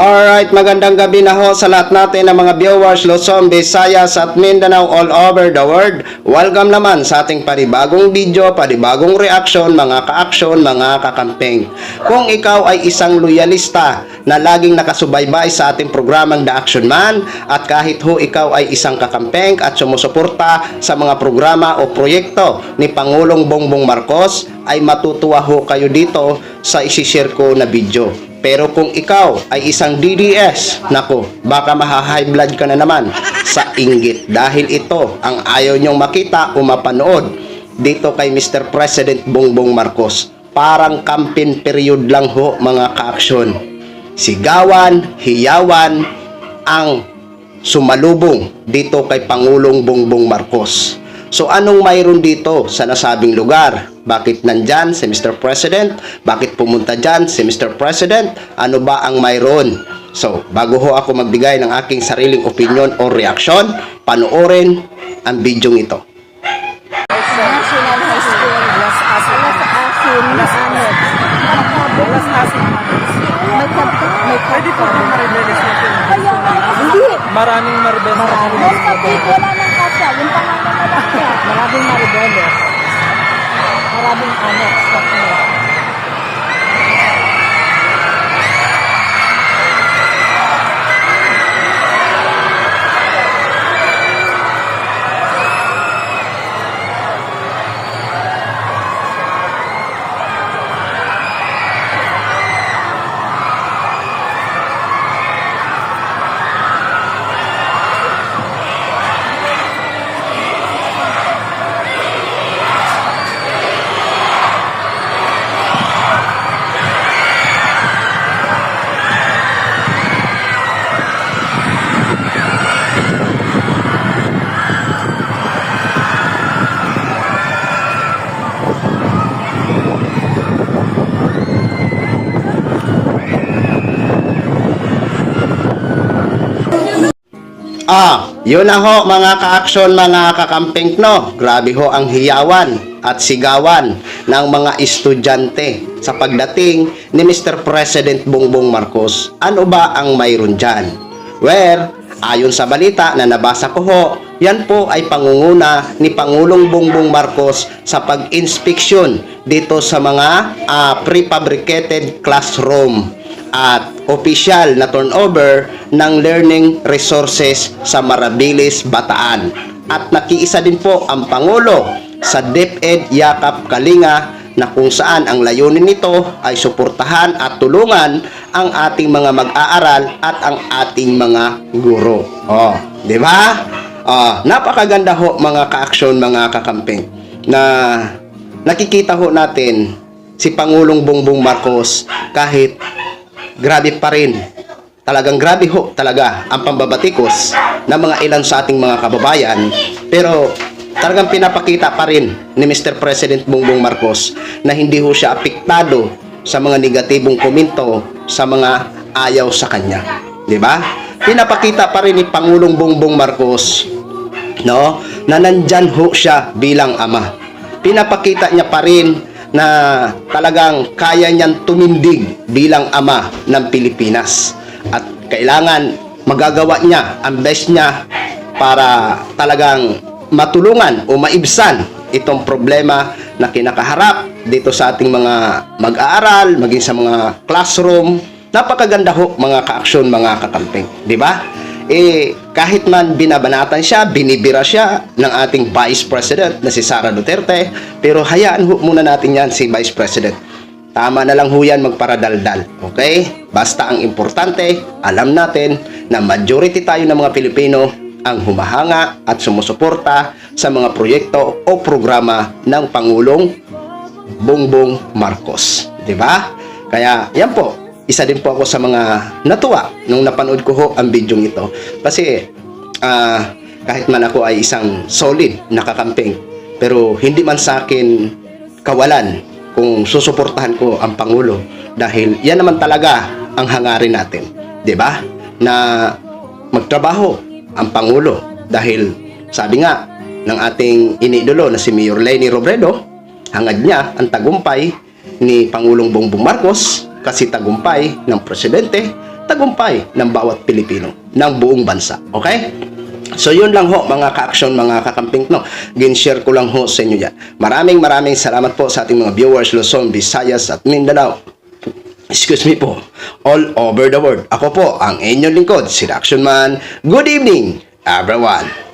Alright, magandang gabi na ho sa lahat natin ng mga viewers Luzon, Visayas at Mindanao all over the world. Welcome naman sa ating panibagong video, panibagong reaction, mga ka-action, mga kakampeng. Kung ikaw ay isang loyalista na laging nakasubaybay sa ating programang The Action Man at kahit ho ikaw ay isang kakampeng at sumusuporta sa mga programa o proyekto ni Pangulong Bongbong Marcos, ay matutuwa ho kayo dito sa isishare ko na video. Pero kung ikaw ay isang DDS, nako, baka maha-high blood ka na naman sa inggit dahil ito ang ayaw nyong makita o mapanood dito kay Mr. President Bongbong Marcos. Parang campaign period lang ho mga ka-aksyon. Sigawan, hiyawan ang sumalubong dito kay Pangulong Bongbong Marcos. So anong mayroon dito sa nasabing lugar? Bakit nandyan si Mr. President? Bakit pumunta dyan si Mr. President? Ano ba ang mayroon? So bago ho ako magbigay ng aking sariling opinion o reaksyon, panoorin ang video ito. National High School, Las Asin na Anet. Las Asin. May pwede po ng Maribeles natin. Hindi. Maraming Maribeles. Most of it, wala nang kasya. Yung pangalan na lang niya. Maraming Maribeles. Maraming Anet. Yun na ho mga ka-aksyon, mga kakamping, no? Grabe ho ang hiyawan at sigawan ng mga estudyante sa pagdating ni Mr. President Bongbong Marcos. Ano ba ang mayroon dyan? Where, ayon sa balita na nabasa ko ho, yan po ay pangunguna ni Pangulong Bongbong Marcos sa pag-inspeksyon dito sa mga prefabricated classroom at opisyal na turnover ng learning resources sa Marabilis, Bataan. At nakiisa din po ang Pangulo sa DepEd Yakap Kalinga na kung saan ang layunin nito ay suportahan at tulungan ang ating mga mag-aaral at ang ating mga guro. Di ba? Napakaganda ho mga ka-aksyon, mga kakamping, na nakikita ho natin si Pangulong Bongbong Marcos kahit grabe pa rin. Talagang grabe ho talaga ang pambabatikos ng mga ilan sa ating mga kababayan. Pero talagang pinapakita pa rin ni Mr. President Bongbong Marcos na hindi ho siya apektado sa mga negatibong komento sa mga ayaw sa kanya. Di ba? Pinapakita pa rin ni Pangulong Bongbong Marcos, no, na nandyan ho siya bilang ama. Pinapakita niya pa rin na talagang kaya niyang tumindig bilang ama ng Pilipinas at kailangan magagawa niya ang best niya para talagang matulungan o maibsan itong problema na kinakaharap dito sa ating mga mag-aaral, maging sa mga classroom. Napakaganda ho mga ka-aksyon, mga kakamping, di ba? Kahit man binabanatan siya, binibira siya ng ating Vice President na si Sara Duterte, pero hayaan ho muna natin yan si Vice President. Tama na lang ho yan magparadaldal, okay? Basta ang importante, alam natin na majority tayo ng mga Pilipino ang humahanga at sumusuporta sa mga proyekto o programa ng Pangulong Bongbong Marcos, di ba? Kaya yan po, isa din po ako sa mga natuwa nung napanood ko ho ang video ito. Kasi kahit man ako ay isang solid na kakamping, pero hindi man sa akin kawalan kung susuportahan ko ang Pangulo dahil yan naman talaga ang hangarin natin, di ba? Na magtrabaho ang Pangulo dahil sabi nga ng ating iniidolo na si Mayor Leni Robredo, hangad niya ang tagumpay ni Pangulong Bongbong Marcos kasi tagumpay ng presidente tagumpay ng bawat Pilipino, ng buong bansa. Okay? So yun lang ho mga ka-action, mga kakamping no. Gin-share ko lang ho sa inyo yan. Maraming salamat po sa ating mga viewers Luzon, Visayas at Mindanao. Excuse me po, all over the world. Ako po ang inyong lingkod, si Action Man. Good evening, everyone.